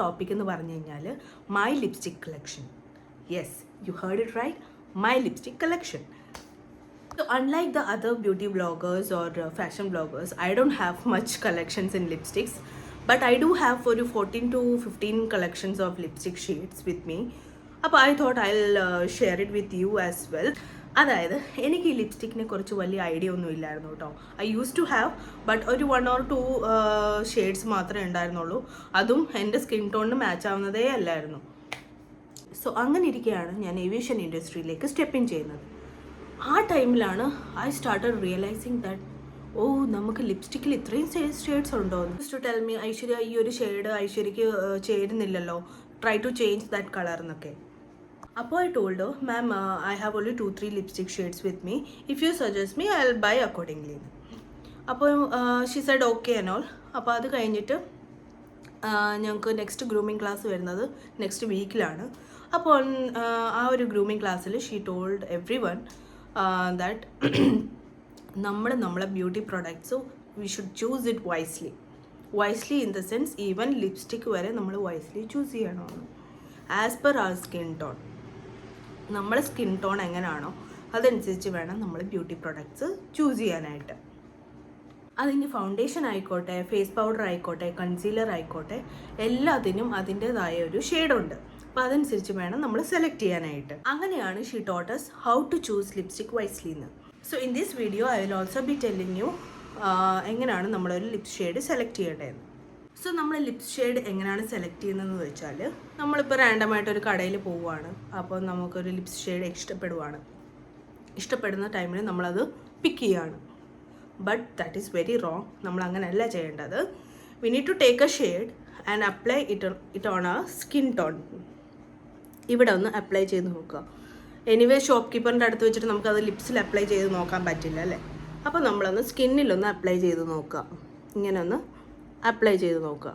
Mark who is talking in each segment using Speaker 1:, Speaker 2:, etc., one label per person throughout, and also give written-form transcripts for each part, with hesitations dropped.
Speaker 1: Topic എന്ന് പറഞ്ഞു കഴിഞ്ഞാൽ my lipstick collection. Yes, you heard it right, my lipstick collection. So unlike the other beauty bloggers or fashion bloggers, I don't have much collections in lipsticks, but I do have for 14 to 15 collections of lipstick shades with me. അപ്പോൾ I thought I'll share it with you as well. അതായത് എനിക്ക് ഈ ലിപ്സ്റ്റിക്കിനെ കുറിച്ച് വലിയ idea ഒന്നും ഇല്ലായിരുന്നു കേട്ടോ. I use to have, but ഒരു 1 or 2 ഷെയ്ഡ്സ് മാത്രമേ ഉണ്ടായിരുന്നുള്ളൂ. അതും എൻ്റെ സ്കിൻ ടോണിന് മാച്ച് ആവുന്നതേ അല്ലായിരുന്നു. സോ അങ്ങനെ ഇരിക്കുകയാണ് ഞാൻ ഏവിയേഷൻ ഇൻഡസ്ട്രിയിലേക്ക് സ്റ്റെപ്പ് ഇൻ ചെയ്യുന്നത്. ആ ടൈമിലാണ് ഐ സ്റ്റാർട്ടഡ് റിയലൈസിങ് ദാറ്റ് നമുക്ക് ലിപ്സ്റ്റിക്കിൽ ഇത്രയും ഷെയ്ഡ്സ് ഉണ്ടോ. ടു ടെൽ മീ, ഐശ്വര്യ ഈ ഒരു ഷെയ്ഡ് ഐശ്വര്യക്ക് ചേരുന്നില്ലല്ലോ, try to change that colour എന്നൊക്കെ. അപ്പോൾ I told her, ma'am I have only 2-3 lipstick shades with me, if you suggest me I will buy accordingly. അപ്പോൾ she said okay and all. അപ്പോൾ അത് കഴിഞ്ഞിട്ട് ഞങ്ങൾക്ക് നെക്സ്റ്റ് ഗ്രൂമിങ് ക്ലാസ് വരുന്നത് next വീക്കിലാണ്. അപ്പോൾ ആ ഒരു ഗ്രൂമിങ് ക്ലാസ്സിൽ she told everyone that നമ്മളെ beauty products we should choose it wisely in the sense even lipstick വരെ നമ്മൾ വൈസ്ലി ചൂസ് ചെയ്യണമെന്ന്, as per our skin tone. നമ്മുടെ സ്കിൻ ടോൺ എങ്ങനെയാണോ അതനുസരിച്ച് വേണം നമ്മൾ ബ്യൂട്ടി പ്രൊഡക്ട്സ് ചൂസ് ചെയ്യാനായിട്ട്. അതിന് ഫൗണ്ടേഷൻ ആയിക്കോട്ടെ, ഫേസ് പൗഡർ ആയിക്കോട്ടെ, കൺസീലർ ആയിക്കോട്ടെ, എല്ലാത്തിനും അതിൻ്റെതായ ഒരു ഷെയ്ഡുണ്ട്. അപ്പോൾ അതനുസരിച്ച് വേണം നമ്മൾ സെലക്ട് ചെയ്യാനായിട്ട്. അങ്ങനെയാണ് she taught us how to choose lipstick wisely എന്ന്. So in this video I will also be telling you എങ്ങനെയാണ് നമ്മളൊരു ലിപ് ഷെയ്ഡ് സെലക്ട് ചെയ്യേണ്ടതെന്ന്. സോ നമ്മൾ ലിപ് ഷെയ്ഡ് എങ്ങനെയാണ് സെലക്ട് ചെയ്യുന്നതെന്ന് വെച്ചാൽ, നമ്മളിപ്പോൾ റാൻഡമായിട്ടൊരു കടയിൽ പോവുകയാണ്, അപ്പോൾ നമുക്കൊരു ലിപ് ഷെയ്ഡ് ഇഷ്ടപ്പെടുന്ന ടൈമിൽ നമ്മളത് പിക്ക് ചെയ്യുകയാണ്. But that is very wrong. നമ്മൾ അങ്ങനെയല്ല ചെയ്യേണ്ടത്. We need to take a shade and apply it on our skin tone. ഇവിടെ ഒന്ന് അപ്ലൈ ചെയ്ത് നോക്കുക. എനിവേ ഷോപ്പ് കീപ്പറിൻ്റെ അടുത്ത് വെച്ചിട്ട് നമുക്കത് ലിപ്സിൽ അപ്ലൈ ചെയ്ത് നോക്കാൻ പറ്റില്ല അല്ലേ. അപ്പോൾ നമ്മളൊന്ന് സ്കിന്നിലൊന്ന് അപ്ലൈ ചെയ്ത് നോക്കുക. ഇങ്ങനെ ഒന്ന് അപ്ലൈ ചെയ്ത് നോക്കുക.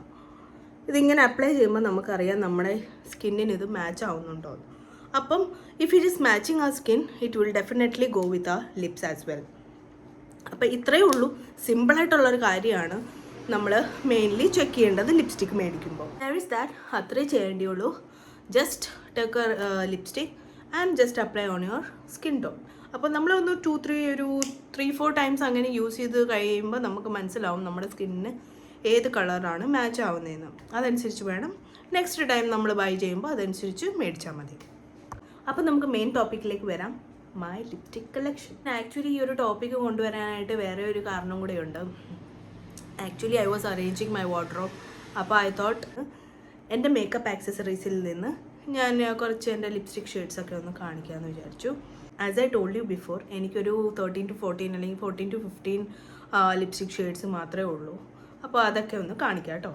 Speaker 1: ഇതിങ്ങനെ അപ്ലൈ ചെയ്യുമ്പോൾ നമുക്കറിയാം നമ്മുടെ സ്കിന്നിന് ഇത് മാച്ച് ആവുന്നുണ്ടോ. അപ്പം ഇഫ് ഇറ്റ് ഈസ് മാച്ചിങ് ആ skin, it will definitely go with ആ ലിപ്സ് ആസ് വെൽ. അപ്പോൾ ഇത്രയേ ഉള്ളൂ, സിമ്പിളായിട്ടുള്ളൊരു കാര്യമാണ് നമ്മൾ മെയിൻലി ചെക്ക് ചെയ്യേണ്ടത് ലിപ്സ്റ്റിക്ക് മേടിക്കുമ്പോൾ. ദാറ്റ് ഈസ് ദാറ്റ്, അത്രേ ചെയ്യേണ്ടിയുള്ളൂ. Just take a lipstick and just apply on your skin tone. അപ്പോൾ നമ്മളൊന്ന് 3-4 ടൈംസ് അങ്ങനെ യൂസ് ചെയ്ത് കഴിയുമ്പോൾ നമുക്ക് മനസ്സിലാവും നമ്മുടെ സ്കിന്നിന് ഏത് കളറാണ് മാച്ച് ആവുന്നതെന്ന്. അതനുസരിച്ച് വേണം നെക്സ്റ്റ് ടൈം നമ്മൾ ബൈ ചെയ്യുമ്പോൾ അതനുസരിച്ച് മേടിച്ചാൽ മതി. അപ്പോൾ നമുക്ക് മെയിൻ ടോപ്പിക്കിലേക്ക് വരാം, മൈ ലിപ്സ്റ്റിക് കളക്ഷൻ. ആക്ച്വലി ഈ ഒരു ടോപ്പിക്ക് കൊണ്ടുവരാനായിട്ട് വേറെ ഒരു കാരണം കൂടെയുണ്ട്. Actually I was arranging my wardrobe. അപ്പോൾ ഐ തോട്ട് എൻ്റെ മേക്കപ്പ് ആക്സസറീസിൽ നിന്ന് ഞാൻ കുറച്ച് എൻ്റെ ലിപ്സ്റ്റിക് ഷെയ്ഡ്സൊക്കെ ഒന്ന് കാണിക്കാമെന്ന് വിചാരിച്ചു. As I told you before, എനിക്കൊരു 13 to 14 അല്ലെങ്കിൽ 14 to 15 ലിപ്സ്റ്റിക് ഷെയ്ഡ്സ് മാത്രമേ ഉള്ളൂ. അപ്പോൾ അതൊക്കെ ഒന്ന് കാണിക്കാം കേട്ടോ.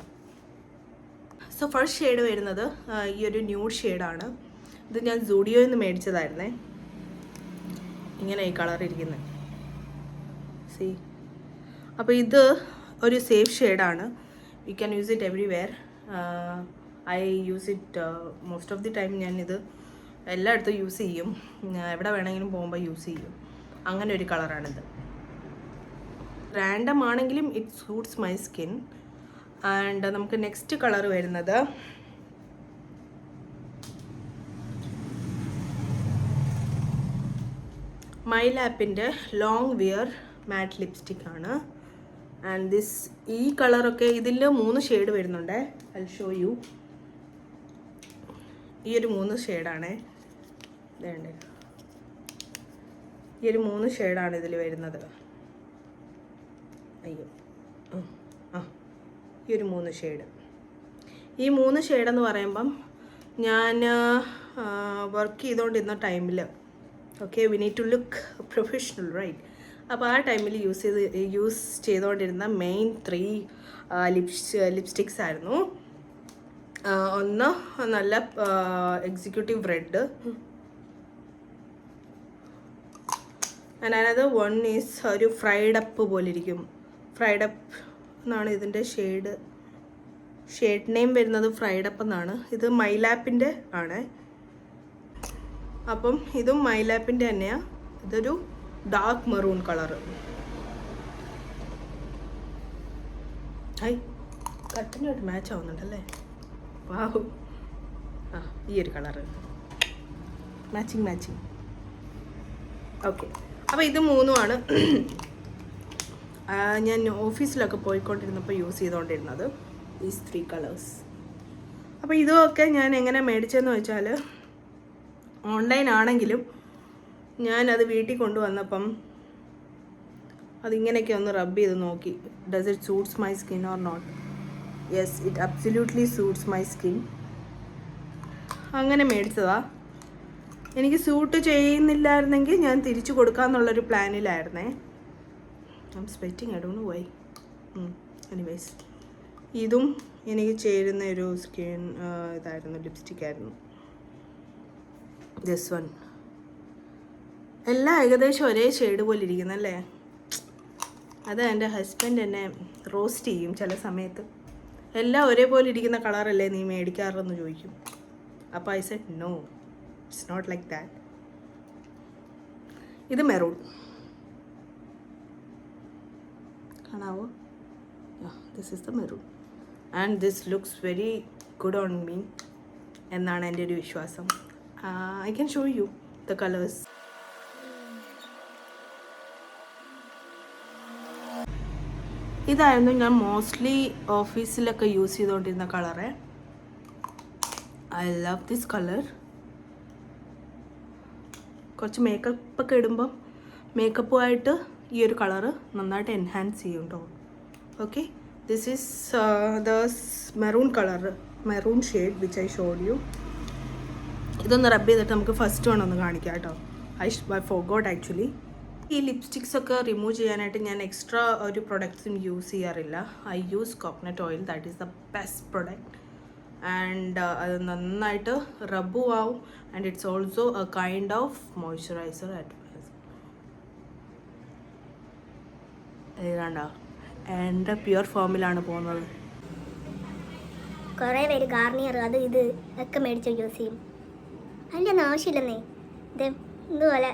Speaker 1: സോ ഫസ്റ്റ് ഷെയ്ഡ് വരുന്നത് ഈ ഒരു ന്യൂഡ് ഷെയ്ഡാണ്. ഇത് ഞാൻ സൂഡിയോയിൽ നിന്ന് മേടിച്ചതായിരുന്നേ. ഇങ്ങനെ ഈ കളർ ഇരിക്കുന്നത് സി. അപ്പോൾ ഇത് ഒരു സേഫ് ഷെയ്ഡാണ്. U can use it everywhere. I use it most of the time. ഞാനിത് എല്ലായിടത്തും യൂസ് ചെയ്യും, എവിടെ വേണമെങ്കിലും പോകുമ്പോൾ യൂസ് ചെയ്യും. അങ്ങനെ ഒരു കളറാണിത്. റാൻഡം ആണെങ്കിലും it suits my skin. And നമുക്ക് നെക്സ്റ്റ് കളർ വരുന്നത് മൈലാപ്പിൻ്റെ ലോങ് വിയർ മാറ്റ് ലിപ്സ്റ്റിക് ആണ്. ആൻഡ് ഈ കളറൊക്കെ ഇതിൽ 3 ഷെയ്ഡ് വരുന്നുണ്ട്. I will show you. ഈ ഒരു 3 ഷെയ്ഡാണേ. ഇതേണ്ട, ഈ ഒരു 3 ഷെയ്ഡാണ് ഇതിൽ വരുന്നത്. അയ്യോ ഈ ഒരു 3 ഷെയ്ഡ്. ഈ 3 ഷെയ്ഡെന്ന് പറയുമ്പം ഞാൻ വർക്ക് ചെയ്തുകൊണ്ടിരുന്ന ടൈമിൽ, okay, we need to look professional right. അപ്പോൾ ആ ടൈമിൽ യൂസ് ചെയ്തുകൊണ്ടിരുന്ന മെയിൻ 3 ലിപ്സ്റ്റിക്സ് ആയിരുന്നു. ഒന്ന് നല്ല executive red, and another one is ഒരു ഫ്രൈഡ് അപ്പ് പോലെ ഇരിക്കും. ഫ്രൈഡ് അപ്പ് എന്നാണ് ഇതിൻ്റെ ഷെയ്ഡ് നെയിം വരുന്നത്, ഫ്രൈഡ് അപ്പ് എന്നാണ്. ഇത് മൈലാപ്പിൻ്റെ ആണ്. അപ്പം ഇതും മൈലാപ്പിൻ്റെ തന്നെയാണ്. ഇതൊരു ഡാർക്ക് മെറൂൺ കളറ്. കട്ടിനായിട്ട് മാച്ച് ആവുന്നുണ്ടല്ലേ. വാവ്. ആ ഈ ഒരു കളറ് മാച്ചിങ്. ഓക്കെ, അപ്പോൾ ഇത് മൂന്നുമാണ് ഞാൻ ഓഫീസിലൊക്കെ പോയിക്കൊണ്ടിരുന്നപ്പോൾ യൂസ് ചെയ്തുകൊണ്ടിരുന്നത്, ഈസ് 3 കളേഴ്സ്. അപ്പോൾ ഇതൊക്കെ ഞാൻ എങ്ങനെ മേടിച്ചതെന്ന് വെച്ചാൽ, ഓൺലൈൻ ആണെങ്കിലും ഞാനത് വീട്ടിൽ കൊണ്ടുവന്നപ്പം അതിങ്ങനെയൊക്കെ ഒന്ന് റബ്ബ് ചെയ്ത് നോക്കി. Does it suits my skin or not? Yes, it absolutely suits my skin. അങ്ങനെ മേടിച്ചതാ. എനിക്ക് സൂട്ട് ചെയ്യുന്നില്ലായിരുന്നെങ്കിൽ ഞാൻ തിരിച്ചു കൊടുക്കാമെന്നുള്ളൊരു പ്ലാനിലായിരുന്നേ. I'm sweating, I don't know why. Anyways, ഇതും എനിക്ക് ചേരുന്ന ഒരു സ്കിൻ ഇതായിരുന്നു, ലിപ്സ്റ്റിക്കായിരുന്നു. ദിസ് വൺ എല്ലാം ഏകദേശം ഒരേ ഷെയ്ഡ് പോലെ ഇരിക്കുന്നല്ലേ. അത് എൻ്റെ ഹസ്ബൻഡ് എന്നെ റോസ്റ്റ് ചെയ്യും ചില സമയത്ത്. എല്ലാം ഒരേപോലെ ഇരിക്കുന്ന കളറല്ലേ നീ മേടിക്കാറെന്ന് ചോദിക്കും. അപ്പോൾ I said no, it's not like that. ഇത് മെറൂൺ കാണാവോ? This is the maroon and this looks very good on me എന്നാണ് എൻ്റെ ഒരു വിശ്വാസം. I can show you the colours. ഇതായിരുന്നു ഞാൻ മോസ്റ്റ്ലി ഓഫീസിലൊക്കെ യൂസ് ചെയ്തുകൊണ്ടിരുന്ന colour. I love this colour. കുറച്ച് മേക്കപ്പൊക്കെ ഇടുമ്പം മേക്കപ്പുമായിട്ട് ഈ ഒരു കളറ് നന്നായിട്ട് എൻഹാൻസ് ചെയ്യും കേട്ടോ. Okay, this is the maroon colour, maroon shade which I showed you. ഇതൊന്ന് റബ്ബ് ചെയ്തിട്ട് നമുക്ക് ഫസ്റ്റ് വൺ ഒന്ന് കാണിക്കാം കേട്ടോ. I forgot actually. ഈ ലിപ്സ്റ്റിക്സ് ഒക്കെ റിമൂവ് ചെയ്യാനായിട്ട് ഞാൻ എക്സ്ട്രാ ഒരു പ്രൊഡക്ട്സും യൂസ് ചെയ്യാറില്ല. I use coconut oil, that is the best product. And അത് നന്നായിട്ട് റബ്ബും ആവും. And it's also a kind of moisturiser at ഏതാണ്ടാ എൻ്റെ പ്യുവർ ഫോമിലാണ് പോകുന്നത്.
Speaker 2: കുറേ പേര് ഗാർണിയർ അത് ഇത് ഒക്കെ മേടിച്ച് യൂസ് ചെയ്യും. അതിൻ്റെ ഒന്നും ആവശ്യമില്ലെന്നേ. ഇത് ഇതുപോലെ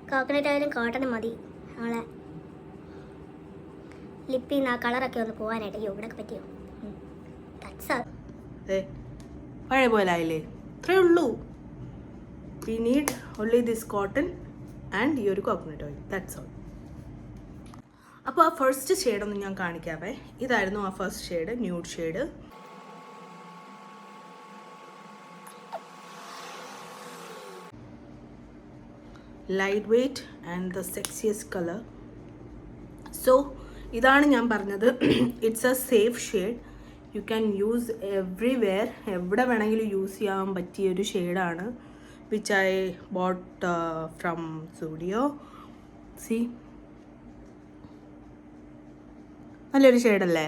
Speaker 2: കോക്കനട്ട് ഓയിലും കോട്ടണും മതി നമ്മളെ ലിപ്പിൽ നിന്ന് ആ കളറൊക്കെ ഒന്ന് പോകാനായിട്ട്. അയ്യോ ഇവിടെയൊക്കെ പറ്റിയോ?
Speaker 1: പഴയ പോലായില്ലേ? ഇത്രയേ ഉള്ളൂ. We need only this cotton and ഈ ഒരു കോക്കനട്ട് ഓയിൽ, ദാറ്റ്സ് ഓൾ. അപ്പോൾ ആ ഫസ്റ്റ് ഷെയ്ഡൊന്നും ഞാൻ കാണിക്കാവേ. ഇതായിരുന്നു ആ first shade, nude shade. Light weight and the sexiest colour. So ഇതാണ് ഞാൻ പറഞ്ഞത്, it's a safe shade. You can use everywhere, എവിടെ വേണമെങ്കിലും യൂസ് ചെയ്യാൻ പറ്റിയൊരു ഷെയ്ഡാണ്. Which I bought from studio. See, നല്ലൊരു ഷെയ്ഡല്ലേ?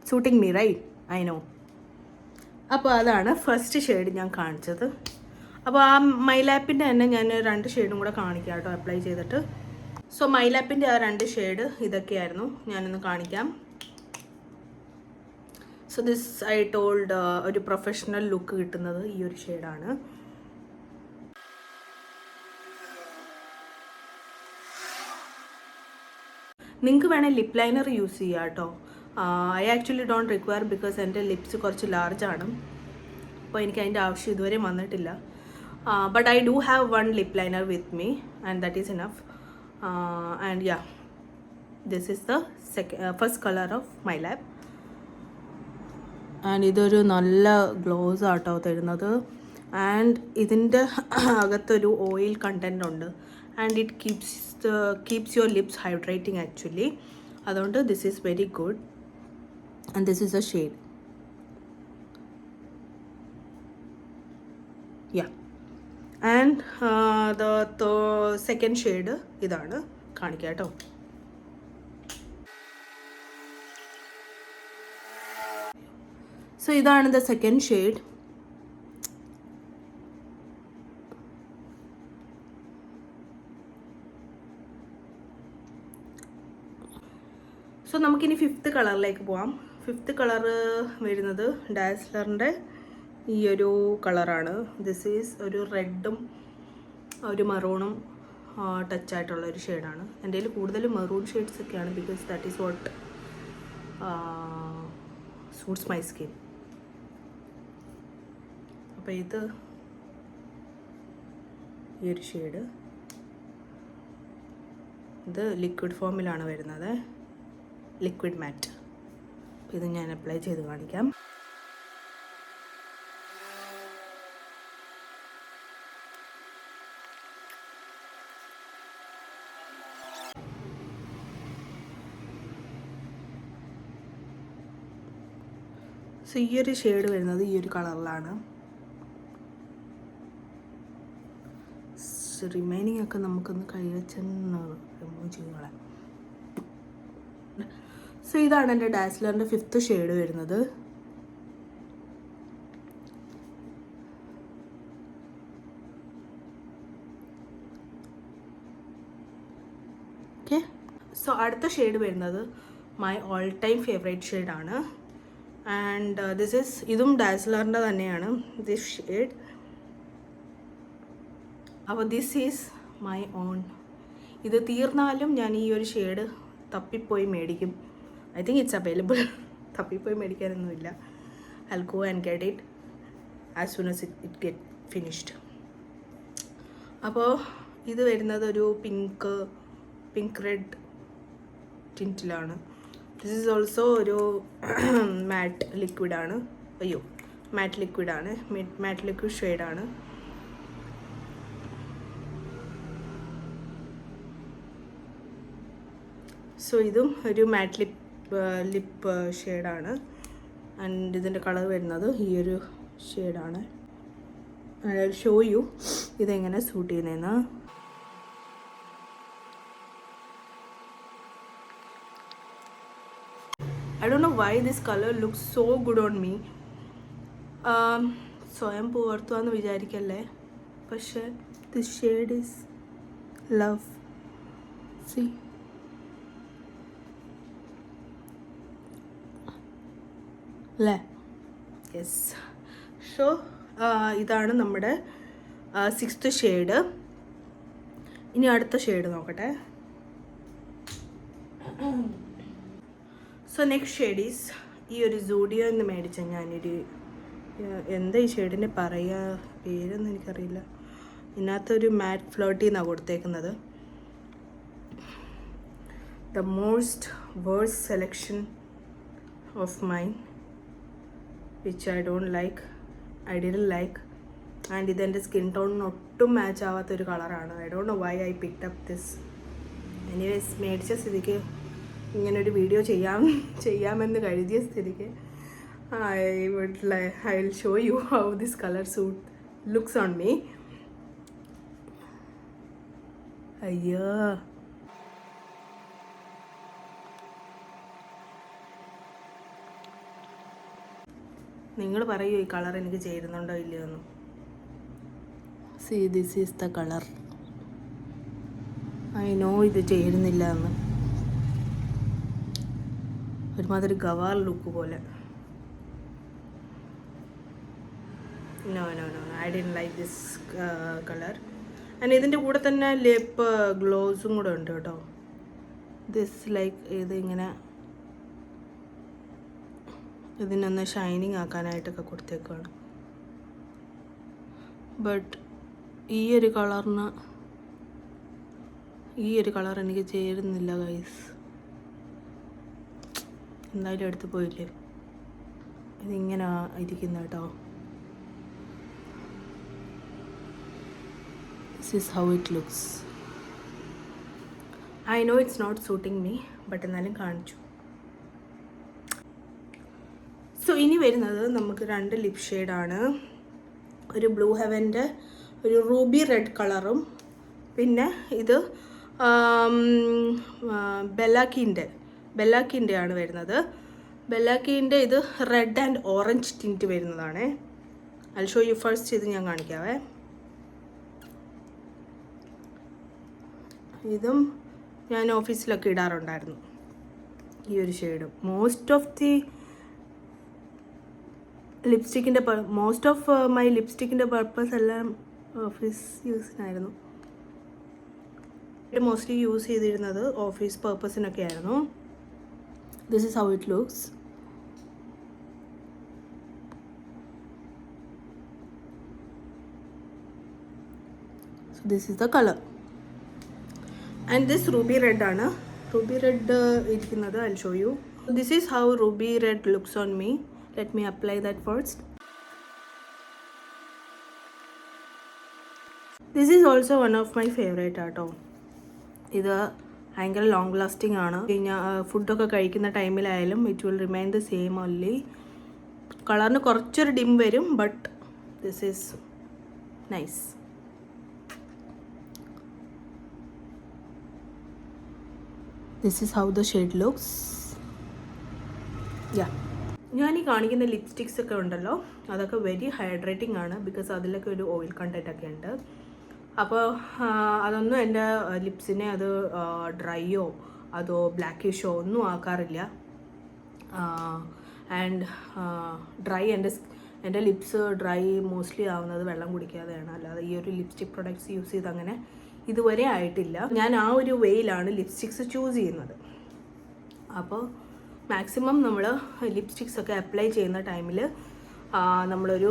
Speaker 1: Suiting me right, I know. അപ്പോൾ അതാണ് ഫസ്റ്റ് ഷെയ്ഡ് ഞാൻ കാണിച്ചത്. അപ്പോൾ ആ മൈലാപ്പിൻ്റെ തന്നെ ഞാൻ 2 ഷെയ്ഡും കൂടെ കാണിക്കാം കേട്ടോ, അപ്ലൈ ചെയ്തിട്ട്. സോ മൈലാപ്പിൻ്റെ ആ 2 ഷെയ്ഡ് ഇതൊക്കെയായിരുന്നു. ഞാനൊന്ന് കാണിക്കാം. സോ ദിസ് ഐ ടോൾഡ് ഒരു പ്രൊഫഷണൽ ലുക്ക് കിട്ടുന്നത് ഈ ഒരു ഷെയ്ഡാണ്. നിങ്ങൾക്ക് വേണേൽ ലിപ്പ് ലൈനർ യൂസ് ചെയ്യാം കേട്ടോ. I actually don't require because എൻ്റെ ലിപ്സ് കുറച്ച് ലാർജാണ്. അപ്പോൾ എനിക്ക് അതിൻ്റെ ആവശ്യം ഇതുവരെ വന്നിട്ടില്ല. But I do have 1 lip liner with me and that is enough. And yeah, this is the first colour of my lab. And ഇതൊരു നല്ല ഗ്ലോസ് ആട്ടോ തരുന്നത്. ആൻഡ് ഇതിൻ്റെ അകത്തൊരു ഓയിൽ കണ്ടൻറ് ഉണ്ട്. And it keeps your lips hydrating actually. അതുകൊണ്ട് this is very good. And this is A shade. Yeah, and the second shade ഇതാണ്, കാണിക്കാം കേട്ടോ. സോ ഇതാണ് ദ സെക്കൻഡ് ഷെയ്ഡ്. സോ നമുക്കിനി 5th കളറിലേക്ക് പോവാം. 5th കളറ് വരുന്നത് ഡാസ്ലറിൻ്റെ ഈ ഒരു കളറാണ്. ദിസ് ഈസ് ഒരു റെഡും ഒരു മെറൂണും ടച്ചായിട്ടുള്ള ഒരു ഷെയ്ഡാണ്. എൻ്റെ കയ്യിൽ കൂടുതലും മെറൂൺ ഷെയ്ഡ്സ് ഒക്കെയാണ് because that is what suits my skin. അപ്പോൾ ഇത് ഈ ഒരു ഷെയ്ഡ്, ഇത് ലിക്വിഡ് ഫോമിലാണ് വരുന്നത്, ലിക്വിഡ് മാറ്റ്. ഇത് ഞാൻ അപ്ലൈ ചെയ്ത് കാണിക്കാം. സോ ഈ ഒരു ഷെയ്ഡ് വരുന്നത് ഈ ഒരു കളറിലാണ്. റിമൈനിങ് ഒക്കെ നമുക്കൊന്ന് കഴിവച്ചെന്ന് റിമൂവ് ചെയ്തോളാം. സോ ഇതാണ് എൻ്റെ ഡാസ്ലറിൻ്റെ 5th ഷെയ്ഡ് വരുന്നത്. ഓക്കെ, സോ അടുത്ത ഷെയ്ഡ് വരുന്നത് മൈ ഓൾ ടൈം ഫേവറേറ്റ് ഷെയ്ഡാണ്. ആൻഡ് ഇതും ഡാസ്ലറിൻ്റെ തന്നെയാണ്, ദിസ് ഷെയ്ഡ്. അപ്പോൾ ദിസ് ഈസ് മൈ ഓൺ. ഇത് തീർന്നാലും ഞാൻ ഈ ഒരു ഷെയ്ഡ് തപ്പിപ്പോയി മേടിക്കും. I think it's available. തപ്പിപ്പോയി മേടിക്കാനൊന്നുമില്ല. I go and get it as soon as it get finished. അപ്പോൾ ഇത് വരുന്നത് ഒരു പിങ്ക് റെഡ് ടിൻറ്റിലാണ്. ദിസ് ഈസ് ഓൾസോ ഒരു മാറ്റ് ലിക്വിഡാണ്. മാറ്റ് ലിക്വിഡ് ഷെയ്ഡാണ്. സോ ഇതും ഒരു മാറ്റ് ലിപ്പ് ഷെയ്ഡാണ്. ആൻഡ് ഇതിൻ്റെ കളർ വരുന്നത് ഈ ഒരു ഷെയ്ഡാണ്. ഐ വിൽ ഷോ യു ഇതെങ്ങനെ സൂട്ട് ചെയ്യുന്നതെന്ന്. I don't know why this color looks so good on me. സ്വയം പുകർത്തുവാന്ന് വിചാരിക്കല്ലേ, പക്ഷേ this shade is love. C, അല്ലേ? യെസ്. സോ ഇതാണ് നമ്മുടെ 6th ഷെയ്ഡ്. ഇനി അടുത്ത ഷെയ്ഡ് നോക്കട്ടെ. സോ നെക്സ്റ്റ് ഷെയ്ഡ് ഈസ് ഈ ഒരു സൂഡിയോ എന്ന് മേടിച്ച ഞാനൊരു എന്താ ഈ ഷെയ്ഡിനെ പറയുക, പേരൊന്നും എനിക്കറിയില്ല. ഇതിനകത്തൊരു മാറ്റ് ഫ്ലോട്ടി എന്നാണ് കൊടുത്തേക്കുന്നത്. The most worst selection of mine which I didn't like. And ഇതെൻ്റെ സ്കിൻ ടോണിന് ഒട്ടും മാച്ച് ആവാത്തൊരു കളറാണ്. I don't know why I picked up this. Anyways മേടിച്ച സ്ഥിതിക്ക് ഇങ്ങനൊരു വീഡിയോ ചെയ്യാമെന്ന് കരുതിയ സ്ഥിതിക്ക് I will show you how this color suit looks on me. അയ്യോ, നിങ്ങൾ പറയൂ ഈ കളർ എനിക്ക് ചേരുന്നുണ്ടോ ഇല്ലയോ എന്ന്. See, this is the color. I know ഇത് ചേരുന്നില്ല എന്ന്. ഒരുമാതിരി ഗവാർ ലുക്ക് പോലെ. No, I didn't like this color. And ഇതിൻ്റെ കൂടെ തന്നെ ലിപ്പ് ഗ്ലോസും കൂടെ ഉണ്ട് കേട്ടോ. ഇതിങ്ങനെ ഇതിനൊന്ന് ഷൈനിങ് ആക്കാനായിട്ടൊക്കെ കൊടുത്തേക്കാണ്. ബട്ട് ഈ ഒരു കളർ എനിക്ക് ചേരുന്നില്ല ഗൈസ്. എന്തായാലും എടുത്ത് പോയില്ലേ, ഇതിങ്ങനെ ഇരിക്കുന്ന കേട്ടോ. This is how it looks. I know it's not suiting me, but എന്നാലും കാണിച്ചു. സോ ഇനി വരുന്നത് നമുക്ക് 2 ലിപ് ഷെയ്ഡാണ്. ഒരു ബ്ലൂ ഹെവൻ്റെ ഒരു റൂബി റെഡ് കളറും പിന്നെ ഇത് ബെല്ലാക്കിൻ്റെ ആണ് വരുന്നത്. ബെല്ലാക്കിൻ്റെ ഇത് റെഡ് ആൻഡ് ഓറഞ്ച് ടിൻറ്റ് വരുന്നതാണ്. I show you first. ഇത് ഞാൻ കാണിക്കാവേ. ഇതും ഞാൻ ഓഫീസിലൊക്കെ ഇടാറുണ്ടായിരുന്നു ഈ ഒരു ഷെയ്ഡും. മോസ്റ്റ് ഓഫ് മൈ ലിപ്സ്റ്റിക്കിൻ്റെ പർപ്പസ് എല്ലാം ഓഫീസ് യൂസിനായിരുന്നു. ഇത് മോസ്റ്റ്ലി യൂസ് ചെയ്തിരുന്നത് ഓഫീസ് പർപ്പസിനൊക്കെ ആയിരുന്നു. This is how it looks. So this is the color. And this ruby red ആണ്. Ruby red ഇരിക്കുന്നത് I'll show you. This is how ruby red looks on me. Let me apply that first. This is also one of my favorite ആട്ടോ. ഇത് ഭയങ്കര long lasting ആണ്. ഫുഡൊക്കെ കഴിക്കുന്ന ടൈമിലായാലും it will remain the same only. കളറിന് കുറച്ചൊരു dim വരും, but this is nice. This is how the shade looks. Yeah. ഞാൻ ഈ കാണിക്കുന്ന ലിപ്സ്റ്റിക്സ് ഒക്കെ ഉണ്ടല്ലോ, അതൊക്കെ വെരി ഹൈഡ്രേറ്റിംഗ് ആണ്. ബിക്കോസ് അതിലൊക്കെ ഒരു ഓയിൽ കണ്ടൻറ്റ് ഒക്കെ ഉണ്ട്. അപ്പോൾ അതൊന്നും എൻ്റെ ലിപ്സിനെ അത് ഡ്രൈയോ അതോ ബ്ലാക്കിഷോ ഒന്നും ആക്കാറില്ല. ആൻഡ് ഡ്രൈ എൻ്റെ ലിപ്സ് ഡ്രൈ മോസ്റ്റ്ലി ആവുന്നത് വെള്ളം കുടിക്കാതെയാണ്. അല്ലാതെ ഈ ഒരു ലിപ്സ്റ്റിക് പ്രൊഡക്ട്സ് യൂസ് ചെയ്ത് അങ്ങനെ ഇതുവരെ ആയിട്ടില്ല. ഞാൻ ആ ഒരു വേയിലാണ് ലിപ്സ്റ്റിക്സ് ചൂസ് ചെയ്യുന്നത്. അപ്പോൾ മാക്സിമം നമ്മൾ ലിപ്സ്റ്റിക്സ് ഒക്കെ അപ്ലൈ ചെയ്യുന്ന ടൈമിൽ നമ്മളൊരു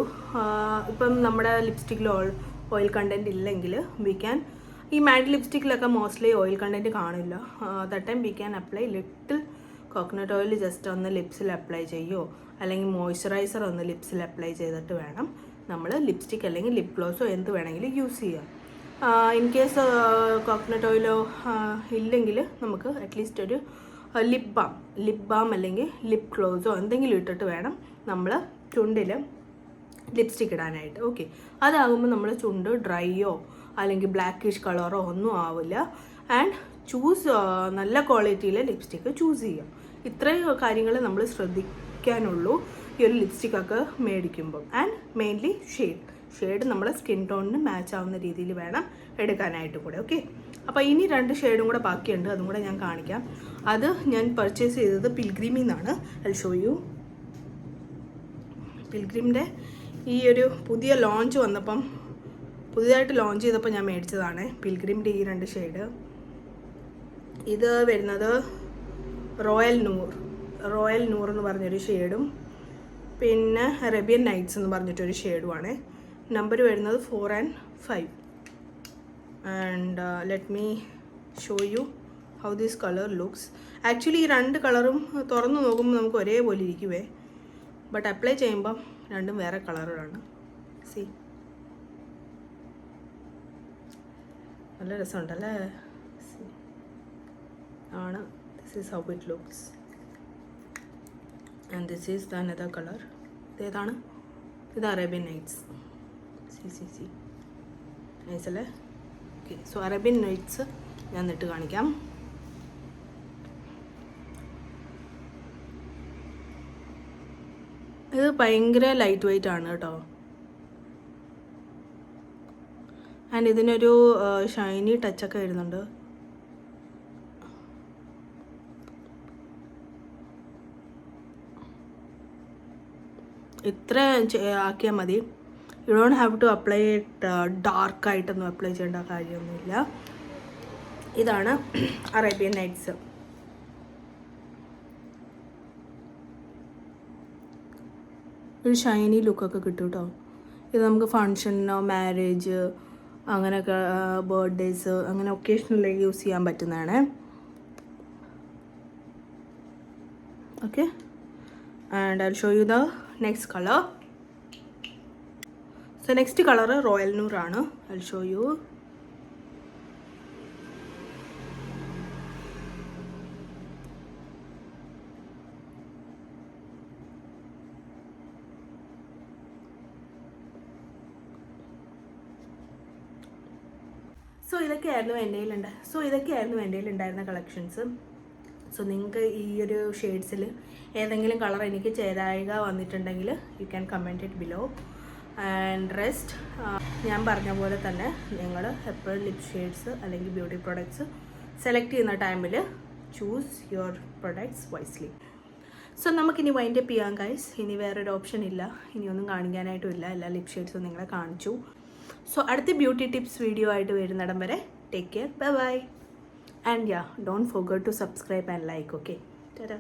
Speaker 1: ഇപ്പം നമ്മുടെ ലിപ്സ്റ്റിക്കിൽ ഓയിൽ കണ്ടൻറ്റ് ഇല്ലെങ്കിൽ വി ക്യാൻ, ഈ മാറ്റ് ലിപ്സ്റ്റിക്കിലൊക്കെ മോസ്റ്റ്ലി ഓയിൽ കണ്ടൻറ്റ് കാണില്ല. That time we can apply little coconut oil just ഒന്ന് ലിപ്സിൽ അപ്ലൈ ചെയ്യുമോ, അല്ലെങ്കിൽ മോയ്സ്ചറൈസർ ഒന്ന് ലിപ്സിൽ അപ്ലൈ ചെയ്തിട്ട് വേണം നമ്മൾ ലിപ്സ്റ്റിക് അല്ലെങ്കിൽ ലിപ് ഗ്ലോസോ എന്ത് വേണമെങ്കിലും യൂസ് ചെയ്യാം. ഇൻ കേസ് കോക്കനട്ട് ഓയിലോ ഇല്ലെങ്കിൽ നമുക്ക് അറ്റ്ലീസ്റ്റ് ഒരു ലിപ് ബാം അല്ലെങ്കിൽ ലിപ് ഗ്ലോസോ എന്തെങ്കിലും ഇട്ടിട്ട് വേണം നമ്മൾ ചുണ്ടിൽ ലിപ്സ്റ്റിക് ഇടാനായിട്ട്. ഓക്കെ, അതാകുമ്പോൾ നമ്മൾ ചുണ്ട് ഡ്രൈയോ അല്ലെങ്കിൽ ബ്ലാക്കിഷ് കളറോ ഒന്നും ആവില്ല. ആൻഡ് ചൂസ് നല്ല ക്വാളിറ്റിയിലെ ലിപ്സ്റ്റിക്ക് ചൂസ് ചെയ്യാം. ഇത്രയും കാര്യങ്ങൾ നമ്മൾ ശ്രദ്ധിക്കാനുള്ളൂ ഈ ഒരു ലിപ്സ്റ്റിക്കൊക്കെ മേടിക്കുമ്പം. ആൻഡ് മെയിൻലി ഷെയ്ഡ് നമ്മുടെ സ്കിൻ ടോണിന് മാച്ച് ആവുന്ന രീതിയിൽ വേണം എടുക്കാനായിട്ട് കൂടെ. ഓക്കെ, അപ്പോൾ ഇനി 2 ഷെയ്ഡും കൂടെ ബാക്കിയുണ്ട്, അതും കൂടെ ഞാൻ കാണിക്കാം. അത് ഞാൻ പർച്ചേസ് ചെയ്തത് പിൽഗ്രിമിൽ നിന്നാണ്. I show U. പിൽഗ്രിമിൻ്റെ ഈ ഒരു പുതിയ ലോഞ്ച് വന്നപ്പം, പുതിയതായിട്ട് ലോഞ്ച് ചെയ്തപ്പോൾ ഞാൻ മേടിച്ചതാണ് പിൽഗ്രിമിൻ്റെ ഈ 2 ഷെയ്ഡ്. ഇത് വരുന്നത് റോയൽ നൂർ എന്ന് പറഞ്ഞൊരു ഷെയ്ഡും പിന്നെ അറേബ്യൻ നൈറ്റ്സ് എന്ന് പറഞ്ഞിട്ടൊരു ഷെയ്ഡുമാണ്. നമ്പർ വരുന്നത് 4 and 5. And let me show you how this colour looks. Actually ഈ 2 കളറും തുറന്ന് നോക്കുമ്പോൾ നമുക്ക് ഒരേപോലെ ഇരിക്കുവേ, ബട്ട് അപ്ലൈ ചെയ്യുമ്പം രണ്ടും വേറെ കളറുകളാണ്. സി, നല്ല രസമുണ്ടല്ലേ ആണ്. This is how it looks and this is the another colour. ഇതേതാണ്? ഇത് അറേബ്യൻ നൈറ്റ്സ്. സി നൈസ് അല്ലേ? ഓക്കെ, സോ അറേബ്യൻ നൈറ്റ്സ് ഞാൻ ഇട്ട് കാണിക്കാം. ഇത് ഭയങ്കര ലൈറ്റ് വെയ്റ്റ് ആണ് കേട്ടോ. ആൻഡ് ഇതിനൊരു ഷൈനി ടച്ചൊക്കെ വരുന്നുണ്ട്. ഇത്ര ആക്കിയാൽ മതി. You don't have to apply it ഡാർക്കായിട്ടൊന്നും അപ്ലൈ ചെയ്യേണ്ട കാര്യമൊന്നുമില്ല. ഇതാണ് അറേബ്യൻ നൈറ്റ്സ്. ഒരു ഷൈനി ലുക്കൊക്കെ കിട്ടും കേട്ടോ. ഇത് നമുക്ക് ഫങ്ഷനോ മാരേജ് അങ്ങനെയൊക്കെ ബർത്ത്ഡേസ് അങ്ങനെ ഒക്കേഷണലി യൂസ് ചെയ്യാൻ പറ്റുന്നതാണ്. Okay, and I show you the next colour. So next colour royal Noor ആണ്. I show you. ഇതൊക്കെയായിരുന്നു എൻ്റെ കയ്യിലുണ്ടായിരുന്ന കളക്ഷൻസ്. സോ നിങ്ങൾക്ക് ഈ ഒരു ഷെയ്ഡ്സിൽ ഏതെങ്കിലും കളർ എനിക്ക് ചേരായിക വന്നിട്ടുണ്ടെങ്കിൽ you can comment it below. And rest ഞാൻ പറഞ്ഞ പോലെ തന്നെ നിങ്ങൾ എപ്പോഴും ലിപ് ഷെയ്ഡ്സ് അല്ലെങ്കിൽ ബ്യൂട്ടി പ്രോഡക്ട്സ് സെലക്ട് ചെയ്യുന്ന ടൈമിൽ choose your products wisely. So നമുക്കിനി വൈൻഡ് അപ്പ് ചെയ്യാം ഗൈസ്. ഇനി വേറൊരു ഓപ്ഷൻ ഇല്ല, ഇനിയൊന്നും കാണിക്കാനായിട്ടും ഇല്ല. എല്ലാ ലിപ് ഷെയ്ഡ്സും നിങ്ങളെ കാണിച്ചു. സോ അടുത്ത ബ്യൂട്ടി ടിപ്സ് വീഡിയോ ആയിട്ട് വരുന്നിടം വരെ take care, bye bye. And yeah, don't forget to subscribe and like. Okay, Tata.